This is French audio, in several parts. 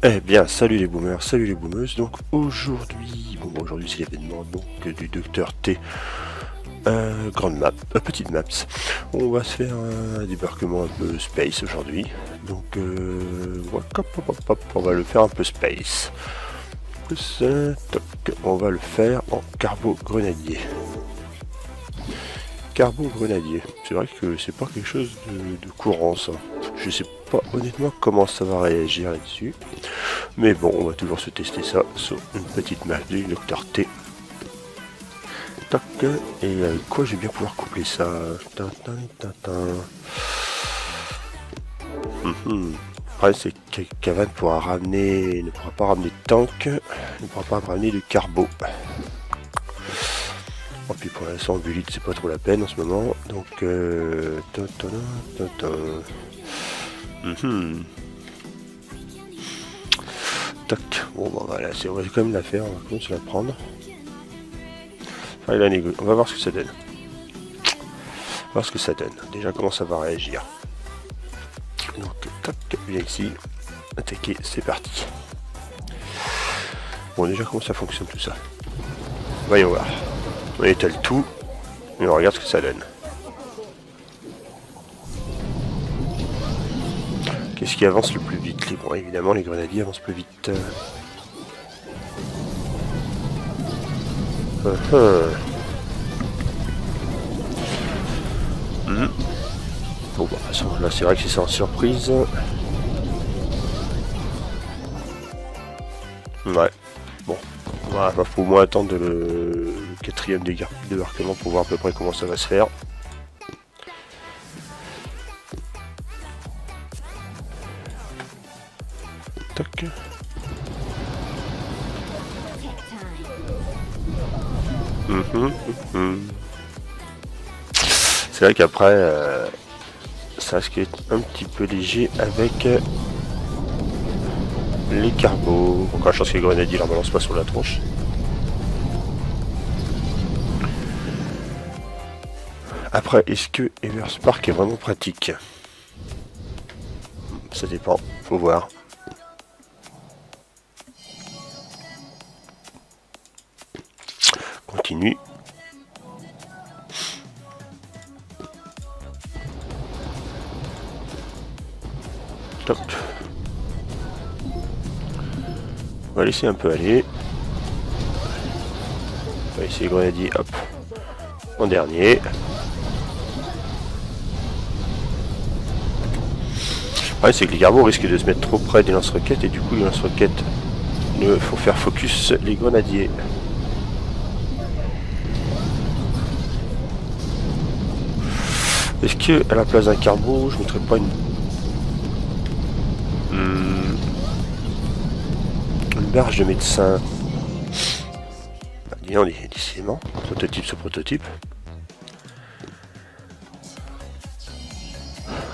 Eh bien, salut les boomers, salut les boomeuses. Donc aujourd'hui, aujourd'hui c'est l'événement donc du Docteur T, grande map, petite maps. On va se faire un débarquement un peu space aujourd'hui. Donc on va le faire un peu space. Plus, on va le faire en carbo grenadier. Carbo grenadier. C'est vrai que c'est pas quelque chose de courant ça. Je sais pas honnêtement comment ça va réagir là-dessus. Mais bon, on va toujours se tester ça sur une petite map du Docteur T. Tac, et avec quoi je vais bien pouvoir coupler ça. Après, c'est qu'Avan pourra ramener, ne pourra pas ramener de tank, ne pourra pas ramener de carbo. Et puis pour l'instant, Bullet, c'est pas trop la peine en ce moment. Donc, tac, bon bah voilà, on va quand même la faire, on va quand même se la prendre. Enfin, on va voir ce que ça donne. On va voir ce que ça donne. Déjà comment ça va réagir. Donc tac, viens ici. Attaquer, c'est parti. Bon déjà comment ça fonctionne tout ça. Voyons voir. On étale tout. Et on regarde ce que ça donne. Qu'est-ce qui avance le plus vite? Bon, évidemment les grenadiers avancent plus vite. Bon, bah, de toute façon, là c'est vrai que c'est en surprise. Ouais. Bon. Voilà, il faut au moins attendre le quatrième débarquement pour voir à peu près comment ça va se faire. Tac. C'est vrai qu'après, ça risque d'être un petit peu léger avec les carbos. Encore la chance que les grenadiers leur balancent pas sur la tronche. Après, est-ce que Everspark est vraiment pratique? Ça dépend, faut voir. Continue. Top. On va laisser un peu aller. On va essayer grenadier, hop. En dernier. Ouais, c'est que les carbos risquent de se mettre trop près des lance-roquettes et du coup les lance-roquettes il faut faire focus les grenadiers. Est-ce que à la place d'un carbo je mettrais pas une barge de médecin? Bah, disons décidément, prototype sur prototype.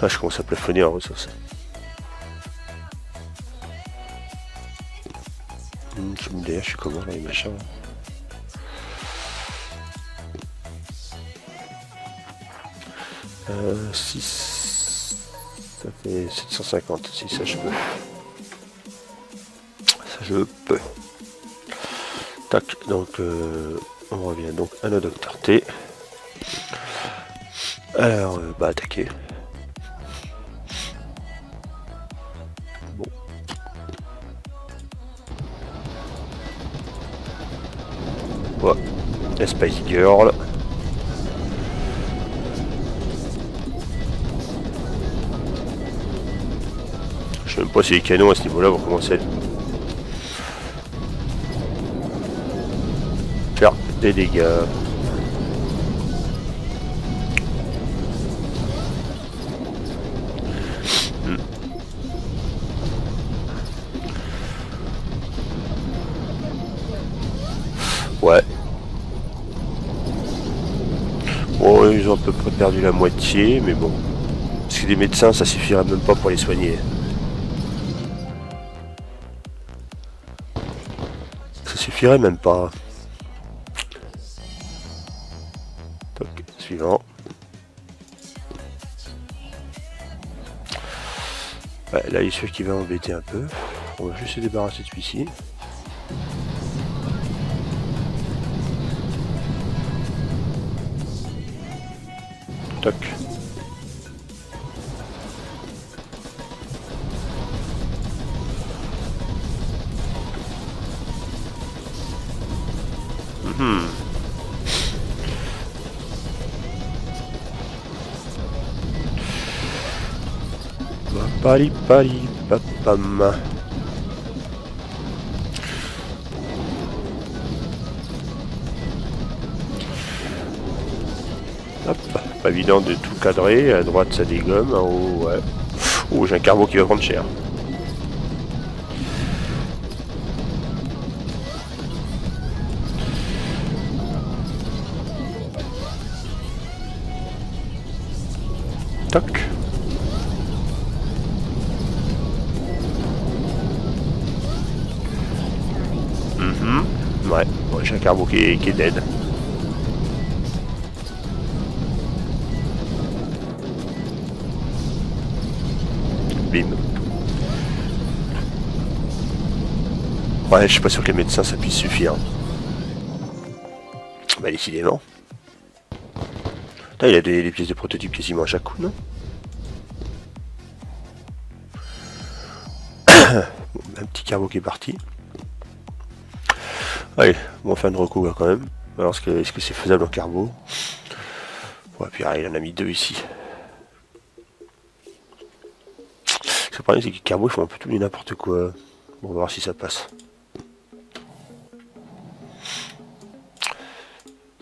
Ah, je commence à plafonner en ressources. D'ailleurs, je suis comment là les machins? Euh, 6. Ça fait 750. Si ça je peux. Ça je peux. Tac, donc on revient donc à notre Docteur T. Alors, bah attaquer. Bon. Ouais. La Spice Girl. Je sais même pas si les canons à ce niveau-là vont commencer à faire des dégâts. Ouais. Bon, ils ont à peu près perdu la moitié, mais bon. Parce que les médecins, ça suffirait même pas pour les soigner. Ça suffirait même pas. Donc, suivant. Ouais, là, il est sûr qu'il va embêter un peu. On va juste se débarrasser de celui-ci. Toc. Pali pali papam. Hop, pas évident de tout cadrer. À droite ça dégomme, en haut ouais. Oh, j'ai un carbo qui va prendre cher. Toc. Ouais, bon, j'ai un carbo qui est dead. Bim. Ouais, je suis pas sûr que les médecins ça puisse suffire. Bah décidément. Là, il a des pièces de prototype quasiment à chaque coup, non? Bon, un petit carbo qui est parti. Allez, on va faire une reco quand même. Alors, est-ce que c'est faisable en carbo? Ouais, puis il en a mis deux ici. Le problème, c'est que les carbos ils font un peu tout et n'importe quoi. Bon, on va voir si ça passe.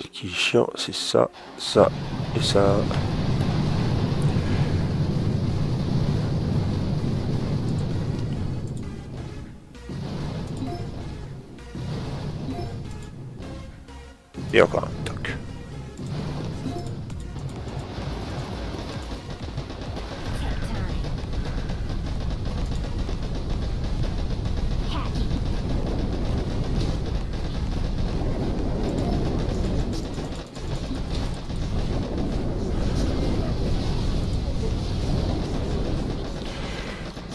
Ce qui est chiant, c'est ça, ça et ça. Et encore un toc.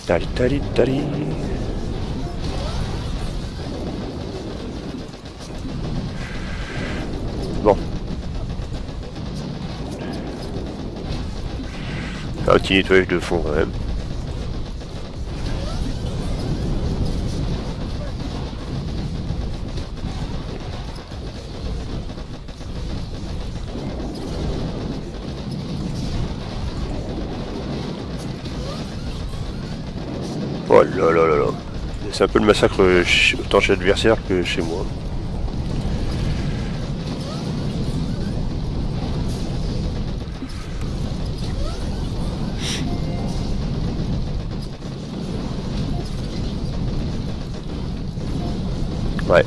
Tali tali tali. Bon. Un petit nettoyage de fond quand même. Oh là là là là. C'est un peu le massacre autant chez l'adversaire que chez moi. Ouais.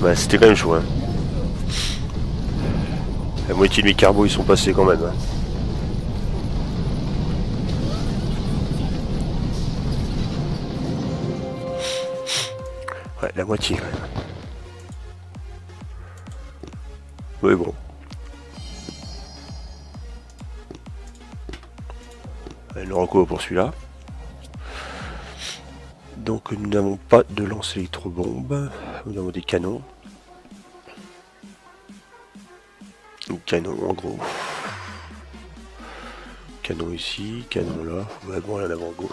Ouais, c'était quand même chaud, hein. La moitié de mes carbos ils sont passés quand même, hein. Ouais, la moitié quand même. Mais bon. Allez, le recours pour celui-là. Donc nous n'avons pas de lance électrobombe. Nous avons des canons. Canon en gros. Canon ici, canon là. Ouais bon là d'avant go.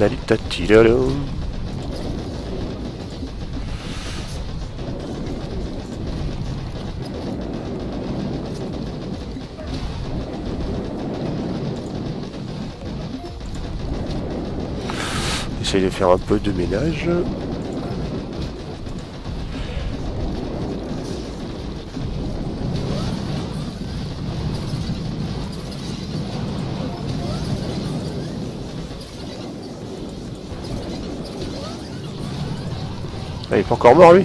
Allez, tatilalo. Essaye de faire un peu de ménage. Ah, il est pas encore mort lui.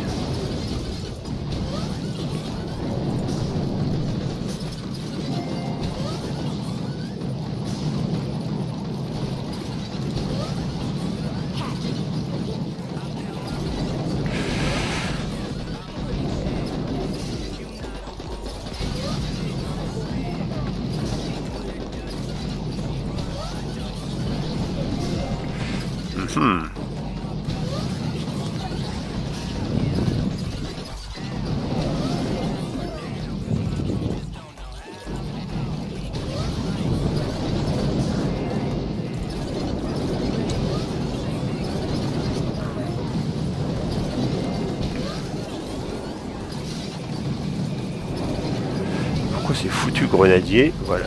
ces foutus grenadiers. Voilà.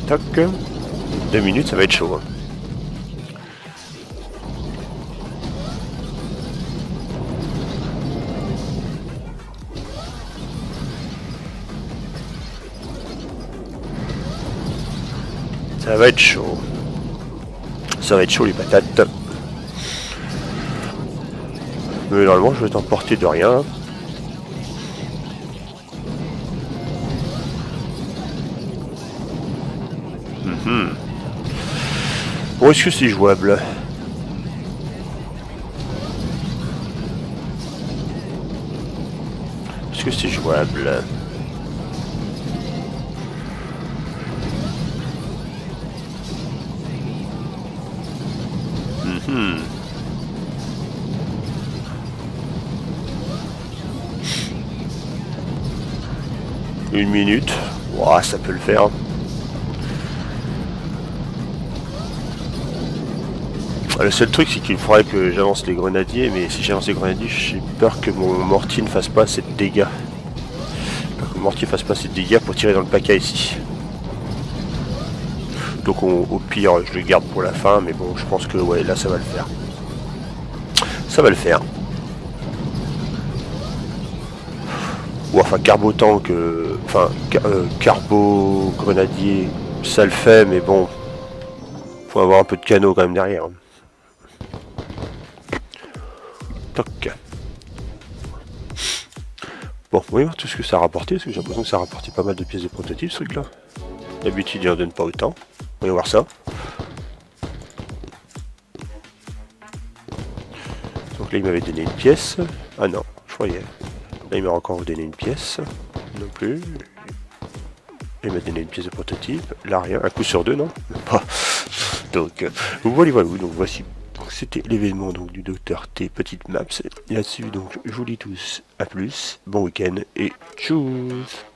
Toc. 2 minutes, ça va être chaud. Hein. Ça va être chaud. Ça va être chaud les patates. Mais normalement je vais t'emporter de rien. Bon, est-ce que c'est jouable? Est-ce que c'est jouable? Une minute. Ouah, ça peut le faire. Le seul truc, c'est qu'il faudrait que j'avance les grenadiers, mais si j'avance les grenadiers, j'ai peur que mon mortier ne fasse pas assez de dégâts. Que mon mortier fasse pas assez de dégâts pour tirer dans le paquet ici. Donc au pire, je le garde pour la fin, mais bon, je pense que ouais, là, ça va le faire. Ça va le faire. Ou enfin, carbo-tank, enfin, carbo-grenadier, ça le fait, mais bon, faut avoir un peu de canot quand même derrière. Toc. Bon, on va voir tout ce que ça a rapporté, parce que j'ai l'impression que ça a rapporté pas mal de pièces de prototypes, ce truc-là. D'habitude, il en donne pas autant. Voyons voir ça. Donc là, il m'avait donné une pièce. Ah non, je croyais. Là, il m'a encore donné une pièce. Non plus. Il m'a donné une pièce de prototype. Là, rien. Un coup sur deux, non? Pas. Donc, voilà. Donc, voici. C'était l'événement donc du Docteur T, petite maps. Et là-dessus, donc, je vous dis tous à plus. Bon week-end et tchuss!